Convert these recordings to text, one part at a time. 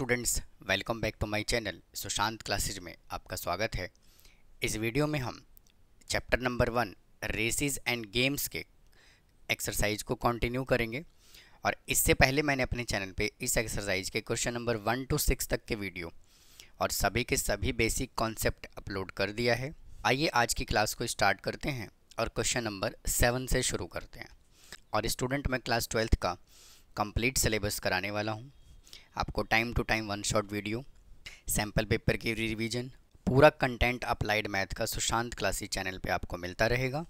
Students, welcome back to my channel Sushant classes में आपका स्वागत है। इस वीडियो में हम chapter number 1 races and games के एक्सरसाइज को कंटिन्यू करेंगे। और इससे पहले मैंने अपने चैनल पे इस एक्सरसाइज के क्वेश्चन नंबर 1 to 6 तक के वीडियो और सभी के सभी बेसिक कॉन्सेप्ट अपलोड कर दिया है। आइए आज की क्लास को स्टार्ट करते हैं और क्वेश्चन नंबर 7 से शुरू करते हैं। और स्टूडेंट, मैं क्लास 12th का कंप्लीट सिलेबस कराने वाला हूँ। आपको time to time one shot video, sample paper की रिवीजन, पूरा कंटेंट अप्लाइड मैथ का सुशांत क्लासेस चैनल पे आपको मिलता रहेगा।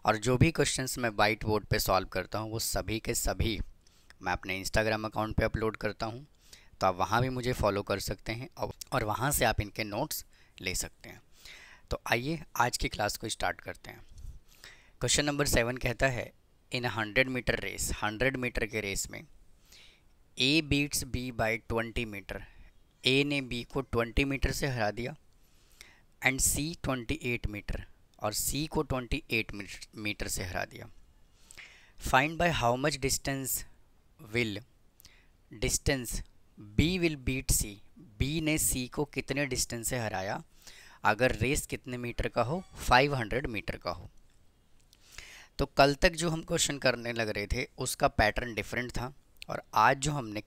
और जो भी क्वेश्चंस मैं वाइट बोर्ड पे सॉल्व करता हूँ वो सभी के सभी मैं अपने इंस्टाग्राम अकाउंट पे अपलोड करता हूँ, तो आप वहाँ भी मुझे फॉलो कर सकते हैं और वहाँ से आप इनके नोट्स ले सकते हैं। तो आइए आज की क्लास को स्टार्ट करते हैं। क्वेश्चन नंबर 7 कहता है, इन 100 मीटर रेस, 100 मीटर के रेस में A beats B by 20 metre. A ने बी को 20 मीटर से हरा दिया एंड सी 28 मीटर, और सी को 28 मीटर से हरा दिया। Find by how much distance B will beat C. B ने सी को कितने डिस्टेंस से हराया अगर रेस कितने मीटर का हो, 500 मीटर का हो। तो कल तक जो हम क्वेश्चन करने लग रहे थे उसका पैटर्न डिफरेंट था, और आज जो हमने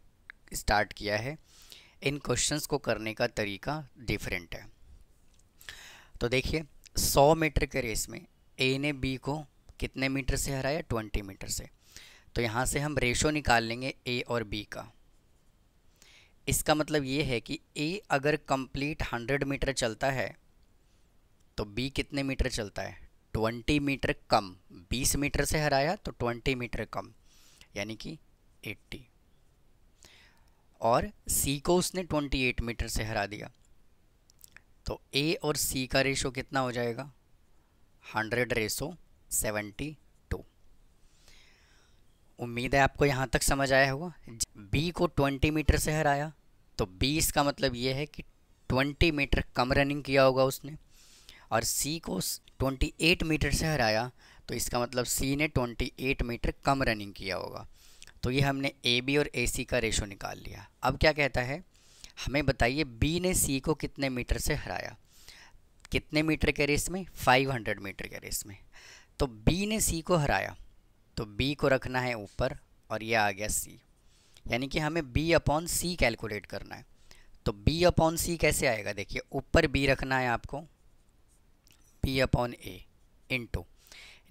स्टार्ट किया है इन क्वेश्चंस को करने का तरीका डिफरेंट है। तो देखिए, 100 मीटर के रेस में ए ने बी को कितने मीटर से हराया, 20 मीटर से। तो यहाँ से हम रेशो निकाल लेंगे ए और बी का। इसका मतलब ये है कि ए अगर कंप्लीट 100 मीटर चलता है तो बी कितने मीटर चलता है, 20 मीटर कम। 20 मीटर से हराया तो 20 मीटर कम, यानी कि 80। और सी को उसने 28 मीटर से हरा दिया, तो ए और सी का रेशो कितना हो जाएगा, 100:72। उम्मीद है आपको यहाँ तक समझ आया होगा। बी को 20 मीटर से हराया तो 20 का मतलब ये है कि 20 मीटर कम रनिंग किया होगा उसने, और सी को 28 मीटर से हराया तो इसका मतलब सी ने 28 मीटर कम रनिंग किया होगा। तो ये हमने ए बी और ए सी का रेशो निकाल लिया। अब क्या कहता है, हमें बताइए बी ने सी को कितने मीटर से हराया, कितने मीटर के रेस में, 500 मीटर के रेस में। तो बी ने सी को हराया तो बी को रखना है ऊपर और ये आ गया सी, यानी कि हमें बी अपॉन सी कैलकुलेट करना है। तो बी अपॉन सी कैसे आएगा, देखिए ऊपर बी रखना है आपको, बी अपॉन ए, इंटू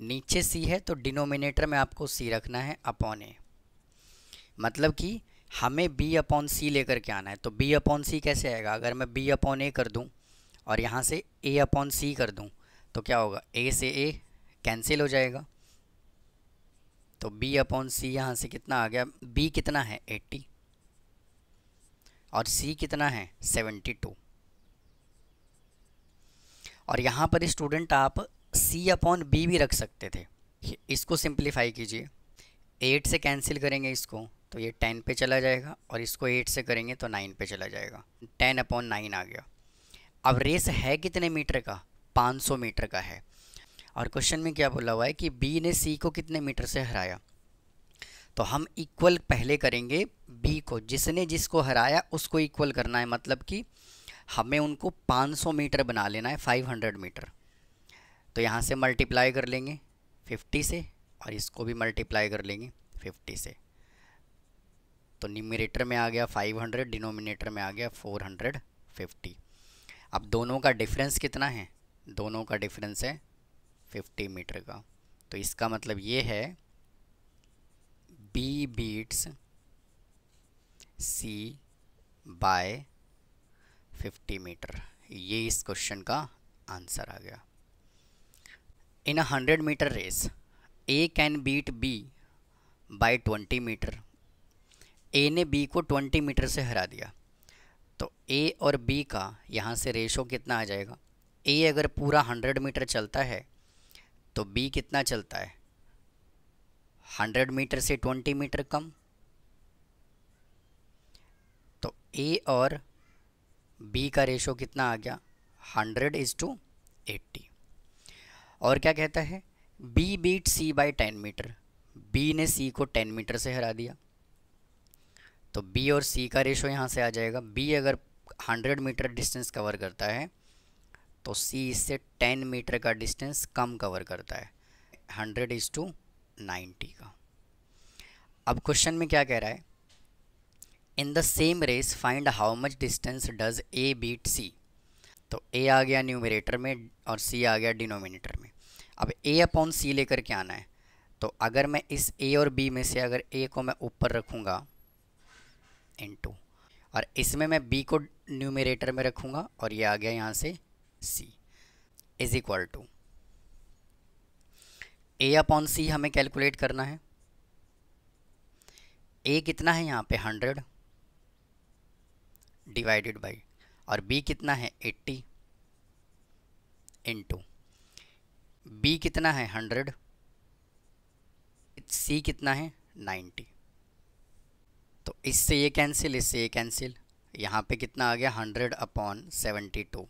नीचे सी है तो डिनोमिनेटर में आपको सी रखना है अपॉन ए। मतलब कि हमें b अपॉन सी लेकर के आना है। तो b अपॉन सी कैसे आएगा, अगर मैं b अपॉन ए कर दूं और यहाँ से a अपॉन सी कर दूं तो क्या होगा, a से a कैंसिल हो जाएगा। तो b अपॉन सी यहाँ से कितना आ गया, b कितना है 80 और c कितना है 72। और यहाँ पर स्टूडेंट आप c अपॉन b भी रख सकते थे। इसको सिंप्लीफाई कीजिए, 8 से कैंसिल करेंगे इसको तो ये 10 पे चला जाएगा, और इसको 8 से करेंगे तो 9 पे चला जाएगा, 10/9 आ गया। अब रेस है कितने मीटर का, 500 मीटर का है। और क्वेश्चन में क्या बोला हुआ है कि बी ने सी को कितने मीटर से हराया। तो हम इक्वल पहले करेंगे बी को, जिसने जिसको हराया उसको इक्वल करना है। मतलब कि हमें उनको 500 मीटर बना लेना है, 500 मीटर। तो यहाँ से मल्टीप्लाई कर लेंगे 50 से और इसको भी मल्टीप्लाई कर लेंगे 50 से। तो न्यूमरेटर में आ गया 500, डिनोमिनेटर में आ गया 450। अब दोनों का डिफरेंस कितना है, दोनों का डिफरेंस है 50 मीटर का। तो इसका मतलब ये है B beats C by 50 metre. ये इस क्वेश्चन का आंसर आ गया। In 100 metre race A can beat B by 20 metre. A ने बी को 20 मीटर से हरा दिया, तो ए और बी का यहाँ से रेशो कितना आ जाएगा। ए अगर पूरा 100 मीटर चलता है तो बी कितना चलता है, 100 मीटर से 20 मीटर कम। तो ए और बी का रेशो कितना आ गया, 100:80। और क्या कहता है, B beat C bye 10 metre. B ने सी को 10 मीटर से हरा दिया, तो बी और सी का रेशो यहाँ से आ जाएगा। बी अगर 100 मीटर डिस्टेंस कवर करता है तो सी इससे 10 मीटर का डिस्टेंस कम कवर करता है, 100:90 का। अब क्वेश्चन में क्या कह रहा है, in the same race find how much distance does A beat C. तो ए आ गया न्यूमरेटर में और सी आ गया डिनोमिनेटर में। अब ए अपॉन सी लेकर के आना है। तो अगर मैं इस ए और बी में से अगर ए को मैं ऊपर रखूँगा इनटू, और इसमें मैं बी को न्यूमरेटर में रखूँगा और ये आ गया यहाँ से C, is equal to A upon C हमें कैलकुलेट करना है। ए कितना है यहाँ पे 100 डिवाइडेड बाई, और बी कितना है 80 इनटू, बी कितना है 100, सी कितना है 90। तो इससे ये कैंसिल, इससे ये कैंसिल, यहाँ पे कितना आ गया 100/72।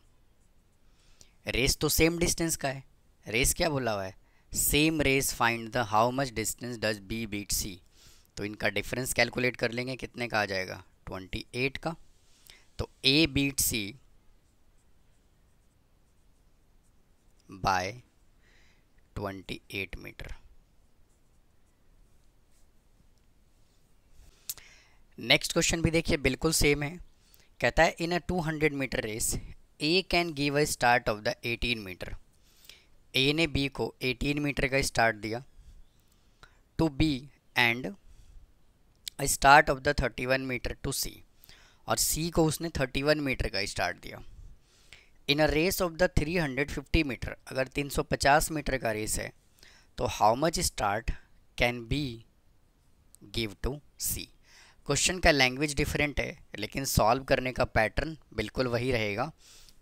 रेस तो सेम डिस्टेंस का है, रेस क्या बोला हुआ है, same race find the how much distance does B beat C. तो इनका डिफरेंस कैलकुलेट कर लेंगे, कितने का आ जाएगा 28 का। तो A beat C by 28 metre. Next question भी देखिए बिल्कुल सेम है। कहता है in a 200 metre race A can give a start of the 18 metre. A ने बी को 18 मीटर का स्टार्ट दिया to B and a start of the 31 metre to C, और सी को उसने 31 मीटर का स्टार्ट दिया। In a race of the 350 metre, अगर 350 मीटर का रेस है तो how much start can be give to C. Question का लैंग्वेज डिफरेंट है लेकिन सॉल्व करने का पैटर्न बिल्कुल वही रहेगा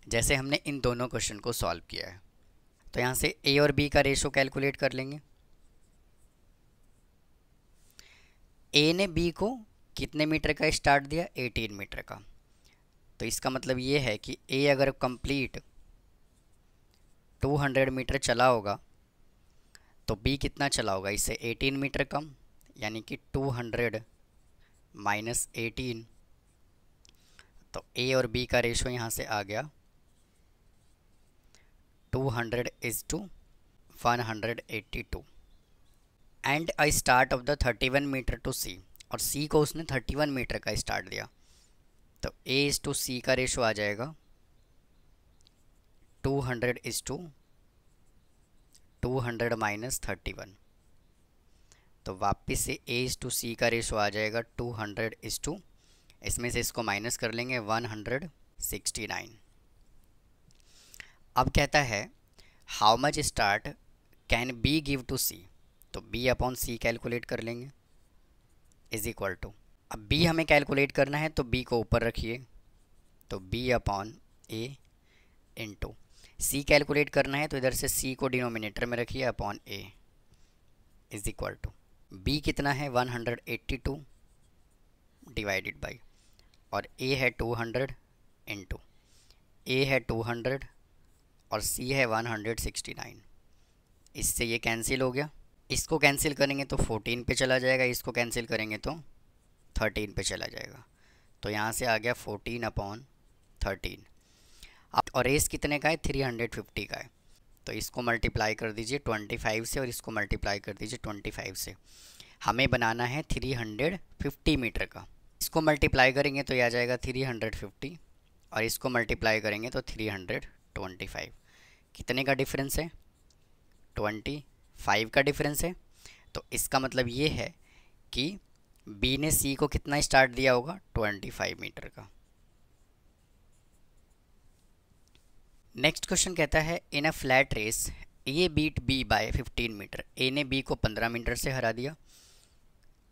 जैसे हमने इन दोनों क्वेश्चन को सॉल्व किया है। तो यहाँ से ए और बी का रेशो कैलकुलेट कर लेंगे। ए ने बी को कितने मीटर का स्टार्ट दिया, 18 मीटर का। तो इसका मतलब ये है कि ए अगर कंप्लीट 200 मीटर चला होगा तो बी कितना चला होगा, इससे 18 मीटर कम, यानी कि 200 माइनस 18। तो ए और बी का रेशो यहाँ से आ गया 200:182 and I start of the 31 metre to C, और सी को उसने 31 मीटर का स्टार्ट दिया। तो A/C का रेशो आ जाएगा 200:200 माइनस 31। तो वापस से A/C का रेशो आ जाएगा 200:, इसमें से इसको माइनस कर लेंगे 169। अब कहता है how much start can be give to C. तो B अपॉन सी कैलकुलेट कर लेंगे, इज इक्वल टू, अब B हमें कैलकुलेट करना है तो B को ऊपर रखिए, तो B upon A into C calculate करना है तो इधर से C को डिनोमिनेटर में रखिए upon A is equal to, B कितना है 182 डिवाइडेड बाई, और A है 200 इंटू, A है 200 और C है 169। इससे ये कैंसिल हो गया, इसको कैंसिल करेंगे तो 14 पे चला जाएगा, इसको कैंसिल करेंगे तो 13 पे चला जाएगा। तो यहाँ से आ गया 14/13। अब और रेस कितने का है, 350 का है। तो इसको मल्टीप्लाई कर दीजिए 25 से और इसको मल्टीप्लाई कर दीजिए 25 से। हमें बनाना है 350 मीटर का। इसको मल्टीप्लाई करेंगे तो यह आ जाएगा 350 और इसको मल्टीप्लाई करेंगे तो 325। कितने का डिफरेंस है, 25 का डिफरेंस है। तो इसका मतलब ये है कि बी ने सी को कितना स्टार्ट दिया होगा, 25 मीटर का। नेक्स्ट क्वेश्चन कहता है in a flat race A beat B by 15 metre. A ने बी को 15 मीटर से हरा दिया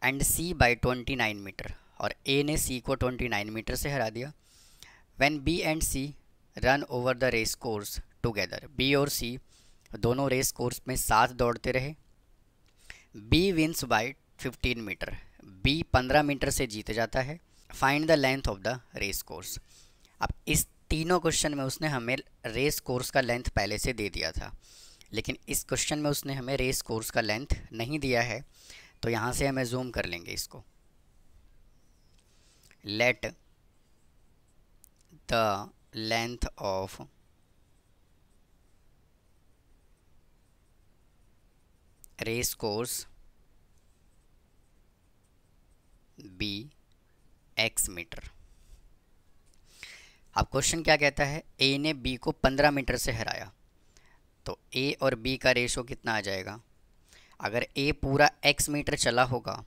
एंड सी बाय 29 मीटर, और ए ने सी को 29 मीटर से हरा दिया। When B and C run over the race course together. B और सी दोनों रेस कोर्स में साथ दौड़ते रहे। B wins by 15 metre. B 15 metre से जीत जाता है। Find the length of the race course. अब इस तीनों क्वेश्चन में उसने हमें रेस कोर्स का लेंथ पहले से दे दिया था, लेकिन इस क्वेश्चन में उसने हमें रेस कोर्स का लेंथ नहीं दिया है। तो यहाँ से हमें जूम कर लेंगे इसको। Let the length of race course B x metre. अब क्वेश्चन क्या कहता है, ए ने बी को 15 मीटर से हराया, तो ए और बी का रेशो कितना आ जाएगा। अगर ए पूरा x मीटर चला होगा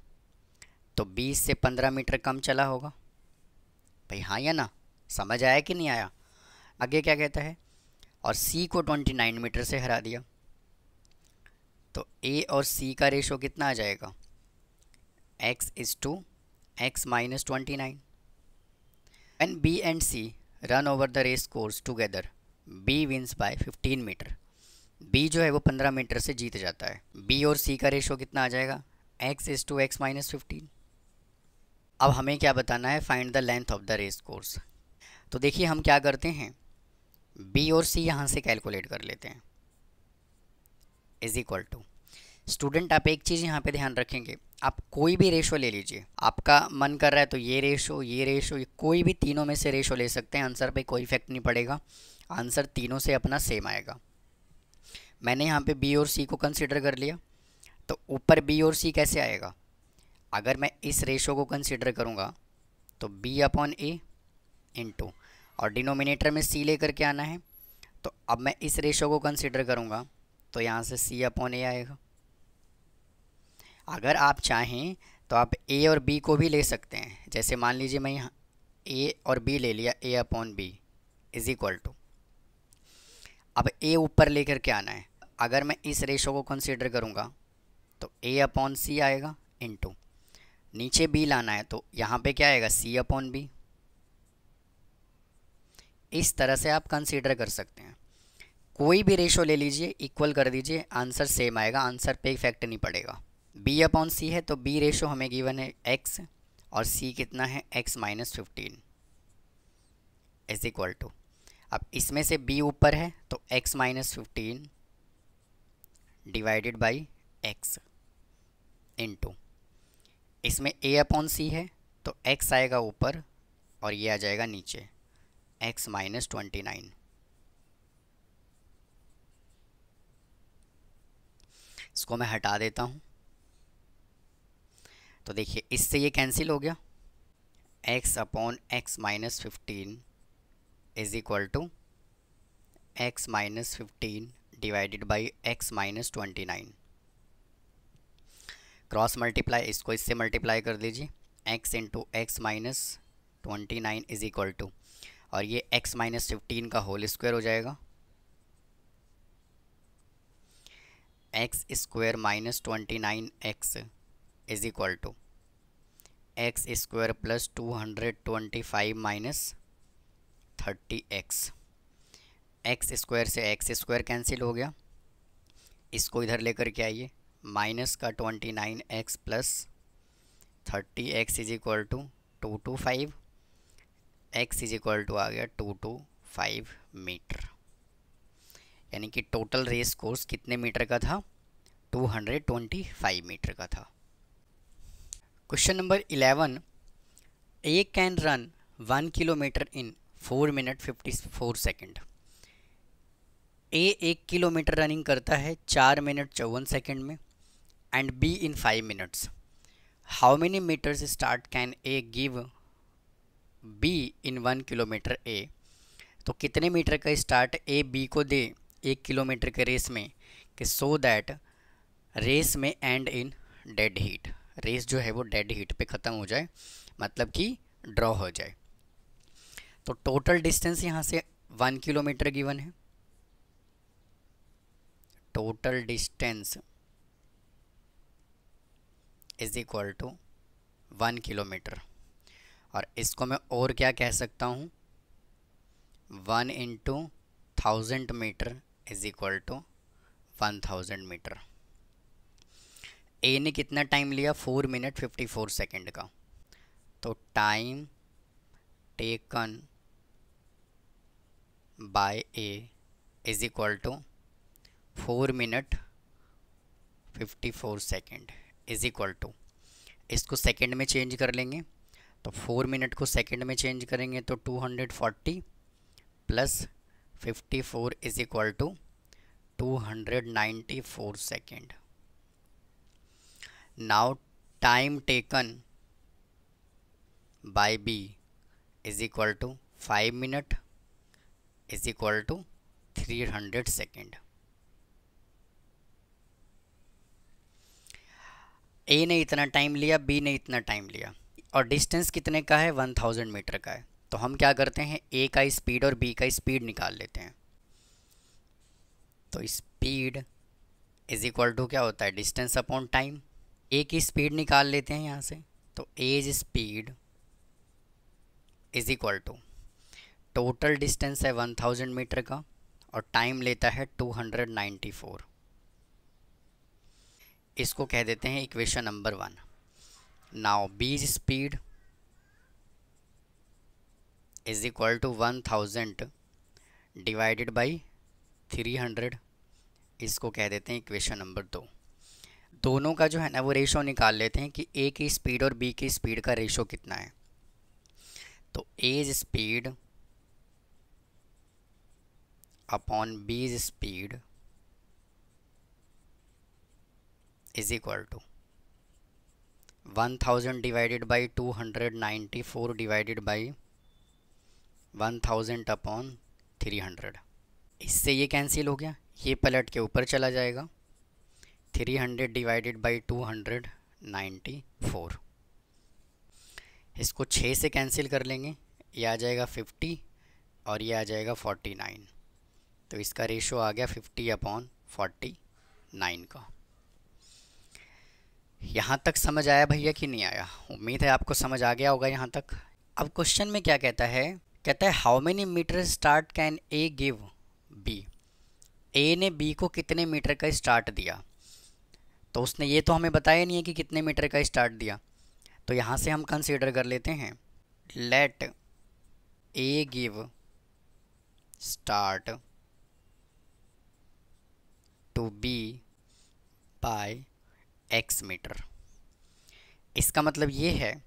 तो 20 से 15 मीटर कम चला होगा। भाई हाँ या ना, समझ आया कि नहीं आया। आगे क्या कहता है, और सी को 29 मीटर से हरा दिया, तो ए और सी का रेशो कितना आ जाएगा, x minus 29। When B and C run over the race course together, B wins by 15 metre. B जो है वो 15 मीटर से जीत जाता है। B और C का रेशो कितना आ जाएगा, x minus 15। अब हमें क्या बताना है, find the length of the race course. तो देखिए हम क्या करते हैं, B और C यहाँ से कैलकुलेट कर लेते हैं, इज इक्वल टू। स्टूडेंट आप एक चीज़ यहाँ पे ध्यान रखेंगे, आप कोई भी रेशो ले लीजिए, आपका मन कर रहा है तो ये रेशो ये कोई भी तीनों में से रेशो ले सकते हैं, आंसर पे कोई इफेक्ट नहीं पड़ेगा, आंसर तीनों से अपना सेम आएगा। मैंने यहाँ पे बी और सी को कंसिडर कर लिया, तो ऊपर बी और सी कैसे आएगा, अगर मैं इस रेशो को कंसिडर करूँगा तो b अपॉन ए इंटू, और डिनोमिनेटर में c लेकर के आना है, तो अब मैं इस रेशो को कंसिडर करूँगा तो यहाँ से c अपॉन ए आएगा। अगर आप चाहें तो आप a और b को भी ले सकते हैं, जैसे मान लीजिए मैं यहाँ a और b ले लिया, a upon B is equal to, अब a ऊपर लेकर के आना है, अगर मैं इस रेशो को कंसीडर करूँगा तो a अपॉन सी आएगा इंटू, नीचे b लाना है तो यहाँ पे क्या आएगा, c अपॉन बी। इस तरह से आप कंसीडर कर सकते हैं, कोई भी रेशो ले लीजिए, इक्वल कर दीजिए, आंसर सेम आएगा, आंसर पे इफेक्ट नहीं पड़ेगा। b अपॉन सी है तो b रेशो हमें गिवन है x, और c कितना है x minus 15 is equal to, अब इसमें से b ऊपर है तो x minus 15 divided by x into, इसमें a अपॉन सी है तो x आएगा ऊपर और ये आ जाएगा नीचे x माइनस 29। इसको मैं हटा देता हूँ, तो देखिए इससे ये कैंसिल हो गया, x upon x minus 15 is equal to x minus 15 divided by x minus 29। Cross multiply, इसको इससे मल्टीप्लाई कर दीजिए, x into x minus 29 is equal to, और ये x माइनस 15 का होल स्क्वायर हो जाएगा, x square minus 29x is equal to x square plus 225 minus 30x। X square से एक्स स्क्वायर कैंसिल हो गया, इसको इधर लेकर के आइए, माइनस का 29x plus 30x is equal to 225, x is equal to आ गया 225 मीटर, यानी कि टोटल रेस कोर्स कितने मीटर का था, 225 मीटर का था। Question number 11, A can run 1 kilometre in 4 minute 54 second. A 1 kilometre running करता है 4 मिनट 54 सेकेंड में, and B in 5 minutes. How many metres start can A give B in 1 kilometre ए। तो कितने मीटर का स्टार्ट ए बी को दे 1 kilometre के race में, कि सो दैट रेस में end in dead heat, race जो है वो डेड हीट पे ख़त्म हो जाए, मतलब कि ड्रॉ हो जाए। तो टोटल डिस्टेंस यहाँ से 1 किलोमीटर गिवन है, total distance is equal to 1 kilometre, और इसको मैं और क्या कह सकता हूँ, 1 into 1000 metre is equal to 1000 metre. A ने कितना टाइम लिया, 4 मिनट 54 सेकेंड का, तो time taken by A is equal to 4 minute 54 second is equal to, इसको सेकेंड में चेंज कर लेंगे तो 4 मिनट को सेकंड में चेंज करेंगे तो 240 plus 54 is equal to 294 second. Now time taken by B is equal to 5 minute is equal to 300 second. A ने इतना टाइम लिया, बी ने इतना टाइम लिया, और डिस्टेंस कितने का है? 1000 मीटर का है। तो हम क्या करते हैं, ए का स्पीड और बी का स्पीड निकाल लेते हैं। तो स्पीड इज इक्वल टू क्या होता है? Distance upon time. ए की स्पीड निकाल लेते हैं यहाँ से, तो A's speed is equal to total distance है 1000 मीटर का और टाइम लेता है 294। इसको कह देते हैं equation number 1। Now B's speed is equal to 1000 divided by 300। इसको कह देते हैं इक्वेशन नंबर 2। दोनों का जो है ना वो रेशो निकाल लेते हैं कि ए की स्पीड और बी की स्पीड का रेशो कितना है। तो A's speed upon B's speed is equal to 1000 divided by 294 divided by 1000 upon 300। इससे ये कैंसिल हो गया, ये पलट के ऊपर चला जाएगा। 300 डिवाइडेड बाई 294, इसको 6 से कैंसिल कर लेंगे, ये आ जाएगा 50 और ये आ जाएगा 49। तो इसका रेशो आ गया 50 अपॉन 49 का। यहाँ तक समझ आया भैया कि नहीं आया? उम्मीद है आपको समझ आ गया होगा यहाँ तक। अब क्वेश्चन में क्या कहता है? कहता है how many metre start can A give B. A ने बी को कितने मीटर का स्टार्ट दिया? तो उसने ये तो हमें बताया नहीं है कि कितने मीटर का स्टार्ट दिया। तो यहाँ से हम कंसीडर कर लेते हैं, let A give start to B by x metre. इसका मतलब ये है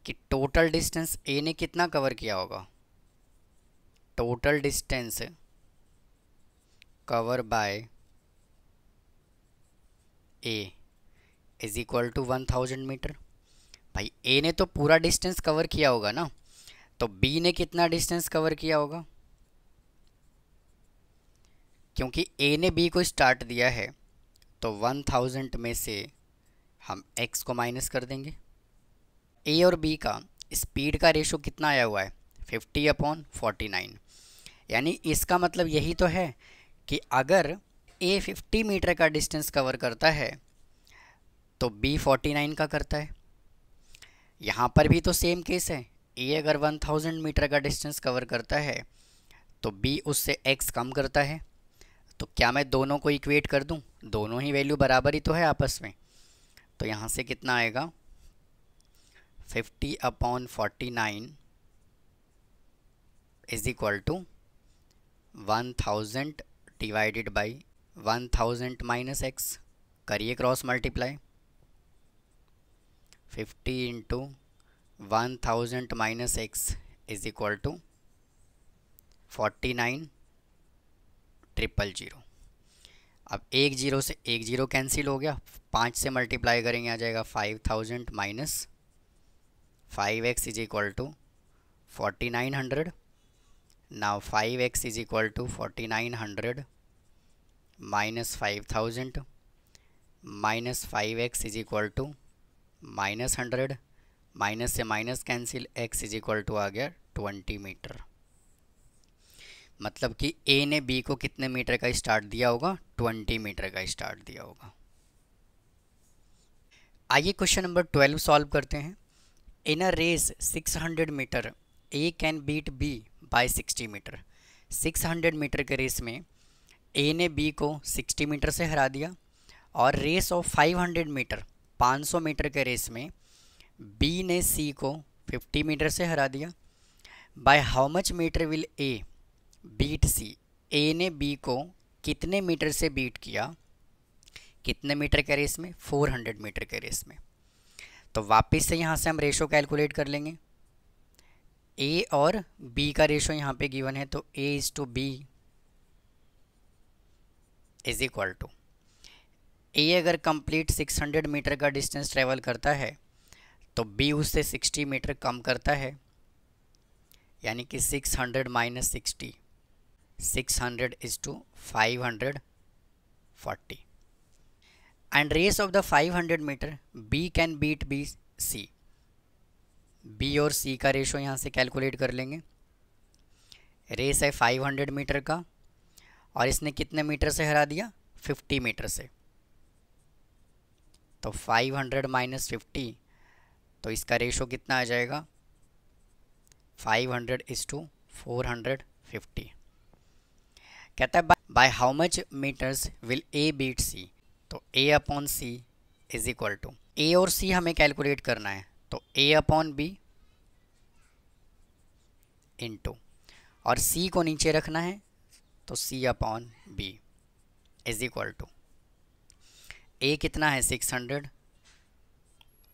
कि टोटल डिस्टेंस ए ने कितना कवर किया होगा? Total distance cover by A is equal to 1000 metre. भाई ए ने तो पूरा डिस्टेंस कवर किया होगा ना, तो बी ने कितना डिस्टेंस कवर किया होगा? क्योंकि ए ने बी को स्टार्ट दिया है तो 1000 में से हम x को माइनस कर देंगे। ए और बी का स्पीड का रेशो कितना आया हुआ है? 50 अपॉन 49। यानी इसका मतलब यही तो है कि अगर ए 50 मीटर का डिस्टेंस कवर करता है तो बी 49 का करता है। यहाँ पर भी तो सेम केस है, ए अगर 1000 मीटर का डिस्टेंस कवर करता है तो बी उससे x कम करता है। तो क्या मैं दोनों को इक्वेट कर दूं? दोनों ही वैल्यू बराबर ही तो है आपस में। तो यहाँ से कितना आएगा? 50 upon 49 is equal to 1000 divided by 1000 minus x. करिए cross multiply. 50 into 1000 minus x is equal to 49,000। अब एक जीरो से एक जीरो कैंसिल हो गया, 5 से मल्टीप्लाई करेंगे आ जाएगा 5000 minus 5x is equal to 4900। Now 5x is equal to 4900 minus 5000 minus 5x is equal to minus 100। Minus से minus cancel, x is equal to आ गया 20 मीटर। मतलब कि ए ने बी को कितने मीटर का स्टार्ट दिया होगा? 20 मीटर का स्टार्ट दिया होगा। आइए क्वेश्चन नंबर 12 सॉल्व करते हैं। In a race 600 metre A can beat B by 60 metre. 600 metre के रेस में ए ने बी को 60 मीटर से हरा दिया, और रेस ऑफ 500 मीटर 500 मीटर के रेस में बी ने सी को 50 मीटर से हरा दिया। By how much metre will A beat C. A ने बी को कितने मीटर से बीट किया? कितने मीटर के रेस में? 400 मीटर के रेस में। तो वापस से यहाँ से हम रेशो कैलकुलेट कर लेंगे। ए और बी का रेशो यहाँ पे गिवन है, तो A/B इज इक्वल टू, ए अगर कंप्लीट 600 मीटर का डिस्टेंस ट्रेवल करता है तो बी उससे 60 मीटर कम करता है, यानी कि 600 minus 60, 600:540। And race of the 500 metre B can beat B C. B और सी का रेशो यहाँ से कैलकुलेट कर लेंगे। रेस है 500 मीटर का और इसने कितने मीटर से हरा दिया, 50 मीटर से। तो 500 माइनस 50, तो इसका रेशो कितना आ जाएगा, 500:450। कहता है by how much metres will A beat C. तो A upon C is equal to, A और सी हमें कैलकुलेट करना है, तो ए अपॉन बी इंटू, और सी को नीचे रखना है तो C upon B is equal to, A कितना है 600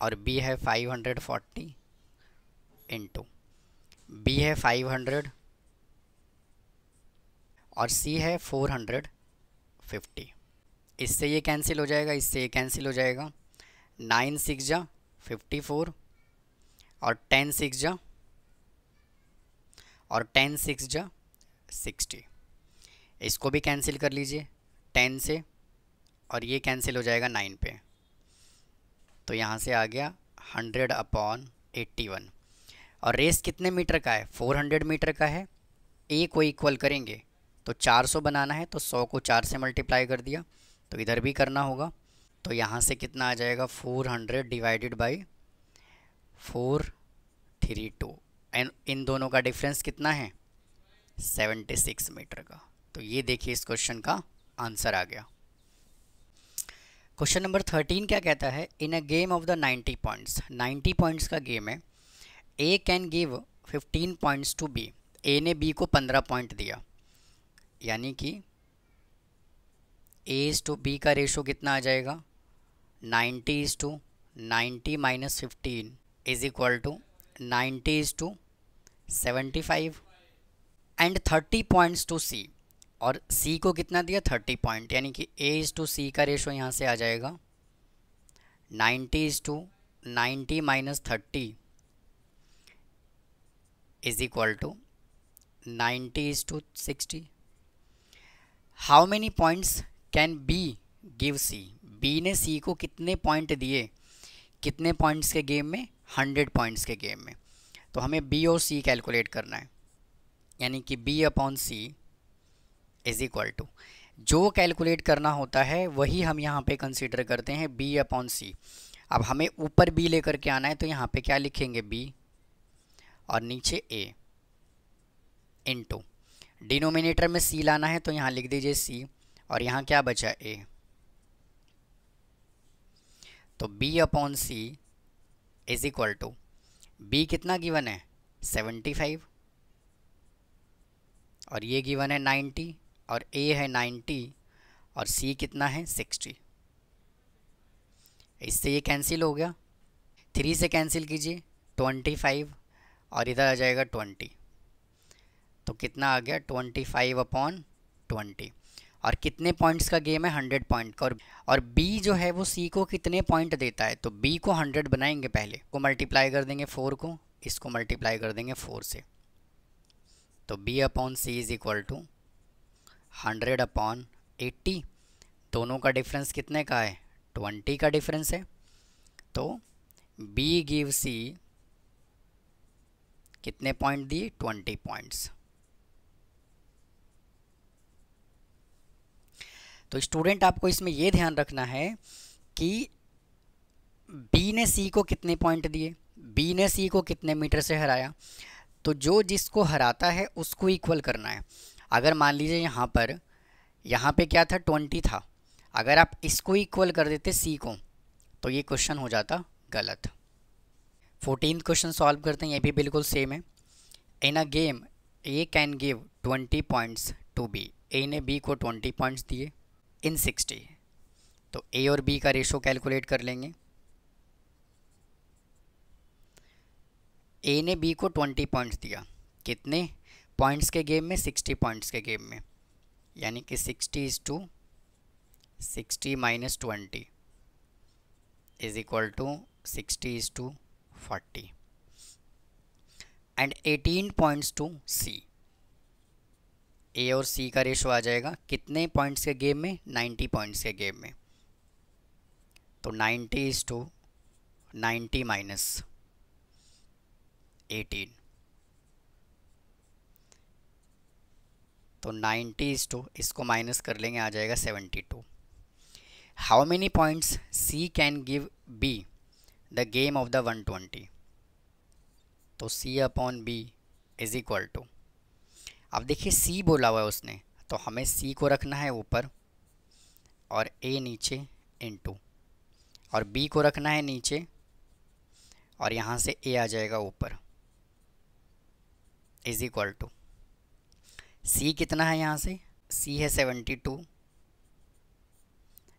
और बी है 540 इंटू, बी है 500 और सी है 450। इससे ये कैंसिल हो जाएगा, इससे ये कैंसिल हो जाएगा। 9 6 जा 54 और 10 6 जा 60। इसको भी कैंसिल कर लीजिए 10 से, और ये कैंसिल हो जाएगा 9 पे। तो यहाँ से आ गया 100/81। और रेस कितने मीटर का है, 400 मीटर का है। ए को इक्वल करेंगे तो 400 बनाना है, तो 100 को 4 से मल्टीप्लाई कर दिया, तो इधर भी करना होगा। तो यहाँ से कितना आ जाएगा, 400 डिवाइडेड बाई 432, एंड इन दोनों का डिफरेंस कितना है, 76 मीटर का। तो ये देखिए इस क्वेश्चन का आंसर आ गया। क्वेश्चन नंबर 13 क्या कहता है, in a game of the 90 points, 90 points का गेम है, A can give 15 points to B. A ने बी को 15 पॉइंट दिया, यानी कि A/B का रेशो कितना आ जाएगा, 90:90 minus 15 is equal to 90:75। And 30 points to C, और सी को कितना दिया, 30 पॉइंट, यानी कि A/C का रेशो यहाँ से आ जाएगा 90:90 minus 30 is equal to 90:60। How many points can be give C. B ने सी को कितने पॉइंट दिए, कितने पॉइंट्स के गेम में, 100 पॉइंट्स के गेम में। तो हमें बी और सी कैलकुलेट करना है, यानी कि B upon C is equal to, जो कैलकुलेट करना होता है वही हम यहाँ पे कंसीडर करते हैं, बी अपॉन सी। अब हमें ऊपर बी लेकर के आना है, तो यहाँ पे क्या लिखेंगे, बी और नीचे ए इंटू, डिनोमिनेटर में सी लाना है तो यहाँ लिख दीजिए सी, और यहाँ क्या बचा, ए। तो B upon C is equal to, B कितना गिवन है, 75, और ये गिवन है 90, और ए है 90, और सी कितना है, 60। इससे ये कैंसिल हो गया, 3 से कैंसिल कीजिए 25, और इधर आ जाएगा 20। तो कितना आ गया, 25/20। और कितने पॉइंट्स का गेम है, 100 पॉइंट का। और बी जो है वो सी को कितने पॉइंट देता है, तो बी को 100 बनाएंगे, पहले को मल्टीप्लाई कर देंगे 4 को, इसको मल्टीप्लाई कर देंगे 4 से। तो B upon C is equal to 100/80। दोनों का डिफरेंस कितने का है, 20 का डिफरेंस है। तो बी गिव सी कितने पॉइंट दिए, 20 पॉइंट्स। तो स्टूडेंट आपको इसमें यह ध्यान रखना है कि बी ने सी को कितने पॉइंट दिए, बी ने सी को कितने मीटर से हराया, तो जो जिसको हराता है उसको इक्वल करना है। अगर मान लीजिए यहाँ पे क्या था, 20 था, अगर आप इसको इक्वल कर देते सी को, तो ये क्वेश्चन हो जाता गलत। 14th क्वेश्चन सॉल्व करते हैं, ये भी बिल्कुल सेम है। In a game A can give 20 points to B. A ने बी को 20 पॉइंट्स दिए इन 60। तो ए और बी का रेशो कैलकुलेट कर लेंगे। ए ने बी को 20 पॉइंट्स दिया, कितने पॉइंट्स के गेम में, 60 पॉइंट्स के गेम में, यानी कि 60 minus 20 is equal to 60:40 and 18 points to C. A और सी का रेशो आ जाएगा कितने पॉइंट्स के गेम में, 90 पॉइंट्स के गेम में, तो 90 माइनस 18, तो 90 इसको माइनस कर लेंगे, आ जाएगा 72। How many points C can give B the game of the 120, तो C upon B is equal to, अब देखिए सी बोला हुआ है उसने, तो हमें सी को रखना है ऊपर और ए नीचे इनटू, और बी को रखना है नीचे और यहाँ से ए आ जाएगा ऊपर, इज इक्वल टू, सी कितना है यहाँ से, सी है 72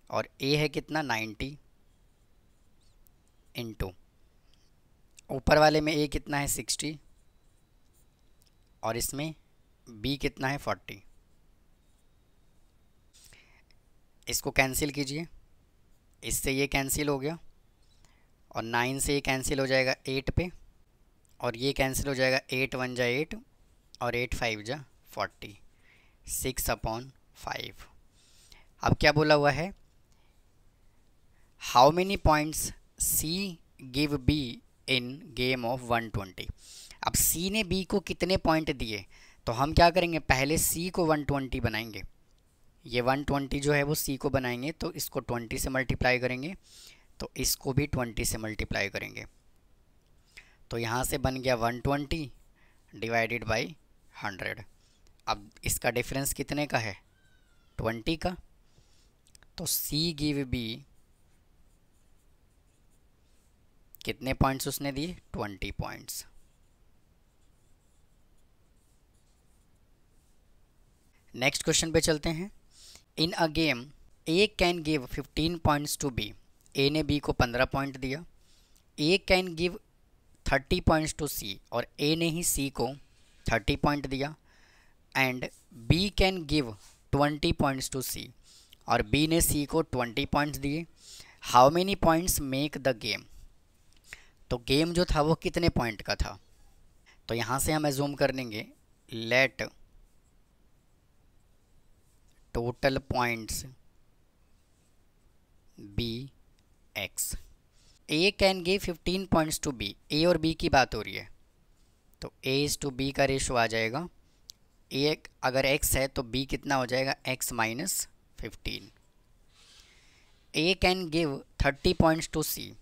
और ए है कितना 90 इनटू, ऊपर वाले में ए कितना है 60 और इसमें बी कितना है 40। इसको कैंसिल कीजिए, इससे ये कैंसिल हो गया और 9 से ये कैंसिल हो जाएगा 8 पे, और ये कैंसिल हो जाएगा 8 1 जा 8 और 8 5 जा 40, 6/5। अब क्या बोला हुआ है, how many points C give B in game of 120। अब सी ने बी को कितने पॉइंट दिए, तो हम क्या करेंगे, पहले सी को 120 बनाएंगे, ये 120 जो है वो सी को बनाएंगे, तो इसको 20 से मल्टीप्लाई करेंगे, तो इसको भी 20 से मल्टीप्लाई करेंगे, तो यहाँ से बन गया 120 डिवाइडेड बाई 100। अब इसका डिफरेंस कितने का है, 20 का, तो सी गिव बी कितने पॉइंट्स उसने दिए, 20 पॉइंट्स। नेक्स्ट क्वेश्चन पे चलते हैं। In a game A can give 15 points to B, A ने बी को 15 पॉइंट दिया, A can give 30 points to C, और ए ने ही सी को 30 पॉइंट दिया, and B can give 20 points to C, और बी ने सी को 20 पॉइंट्स दिए। How many points make the game, तो गेम जो था वो कितने पॉइंट का था, तो यहाँ से हम एज्यूम कर लेंगे, let total points be x. A can give 15 points to B, A और बी की बात हो रही है, तो ए इज टू बी का रेशो आ जाएगा, ए अगर एक्स है तो बी कितना हो जाएगा, x minus 15। A can give 30 points to C,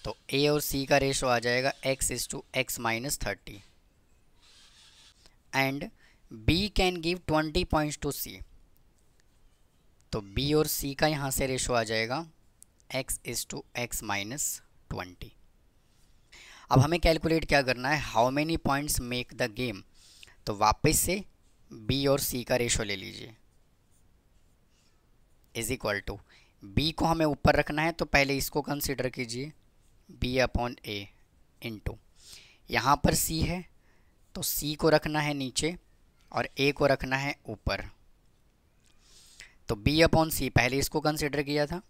तो ए और सी का रेशो आ जाएगा x is to x minus 30, and B can give 20 points to C, तो बी और सी का यहाँ से रेशो आ जाएगा x is to x minus 20। अब हमें कैलकुलेट क्या करना है, how many points make the game, तो वापस से b और c का रेशो ले लीजिए, इज इक्वल टू, b को हमें ऊपर रखना है तो पहले इसको कंसिडर कीजिए, b अपॉन ए इंटू, यहाँ पर c है तो c को रखना है नीचे और a को रखना है ऊपर, तो b अपॉन सी पहले इसको कंसिडर किया था,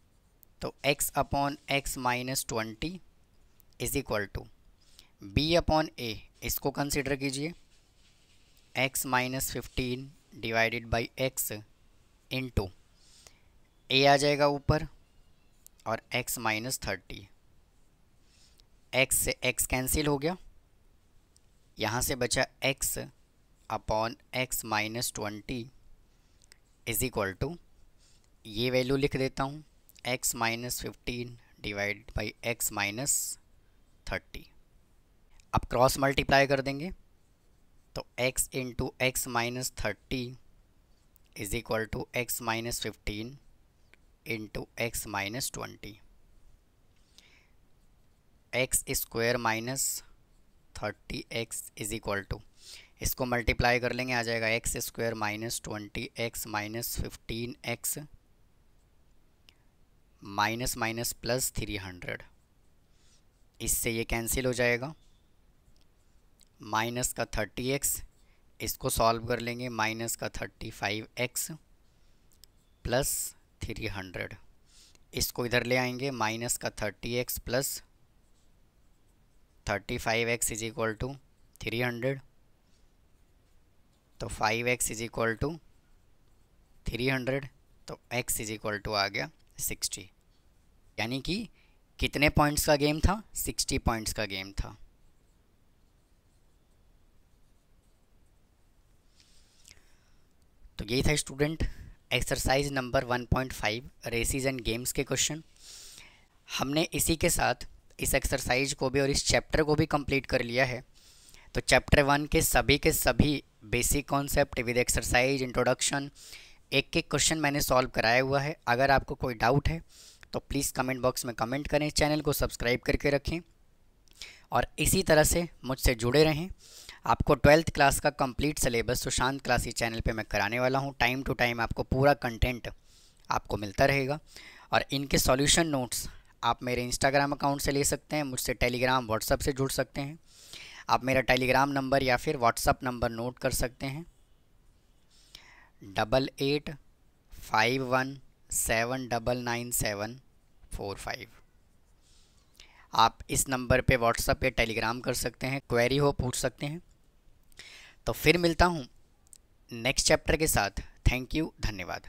तो x upon x minus 20 is equal to b upon A, इसको कंसिडर कीजिए, x minus 15 divided by x into, A आ जाएगा ऊपर और x माइनस 30, x से x कैंसिल हो गया, यहाँ से बचा x upon x minus 20 is equal to, ये वैल्यू लिख देता हूँ, x minus 15 divide by x minus 30। अब क्रॉस मल्टीप्लाई कर देंगे, तो x into x minus 30 is equal to x minus 15 into x minus 20, x square minus 30x is equal to, इसको multiply कर लेंगे, आ जाएगा x square minus 20 x minus 15x minus minus plus 300, इससे ये कैंसिल हो जाएगा, माइनस का 30x, इसको सॉल्व कर लेंगे, माइनस का 35x प्लस 300, इसको इधर ले आएंगे, माइनस का 30x plus 35x is equal to 300, तो 5x इज इक्वल टू 300, तो x इज इक्वल टू आ गया 60। यानी कि कितने पॉइंट्स का गेम था? 60 पॉइंट्स का गेम था। तो यही था student exercise number 1.5 races and games के क्वेश्चन। हमने इसी के साथ इस एक्सरसाइज को भी और इस चैप्टर को भी कंप्लीट कर लिया है। तो चैप्टर 1 के सभी basic concept with exercise introduction, एक एक क्वेश्चन मैंने सॉल्व कराया हुआ है। अगर आपको कोई डाउट है तो प्लीज़ कमेंट बॉक्स में कमेंट करें, चैनल को सब्सक्राइब करके रखें और इसी तरह से मुझसे जुड़े रहें। आपको 12th क्लास का complete syllabus Sushant classy channel पे मैं कराने वाला हूँ। टाइम टू टाइम आपको पूरा कंटेंट आपको मिलता रहेगा और इनके सॉल्यूशन नोट्स आप मेरे इंस्टाग्राम अकाउंट से ले सकते हैं, मुझसे टेलीग्राम व्हाट्सअप से जुड़ सकते हैं। आप मेरा टेलीग्राम नंबर या फिर व्हाट्सअप नंबर नोट कर सकते हैं, 8851799745। आप इस नंबर पे व्हाट्सअप या टेलीग्राम कर सकते हैं, क्वेरी हो पूछ सकते हैं। तो फिर मिलता हूँ नेक्स्ट चैप्टर के साथ। थैंक यू, धन्यवाद।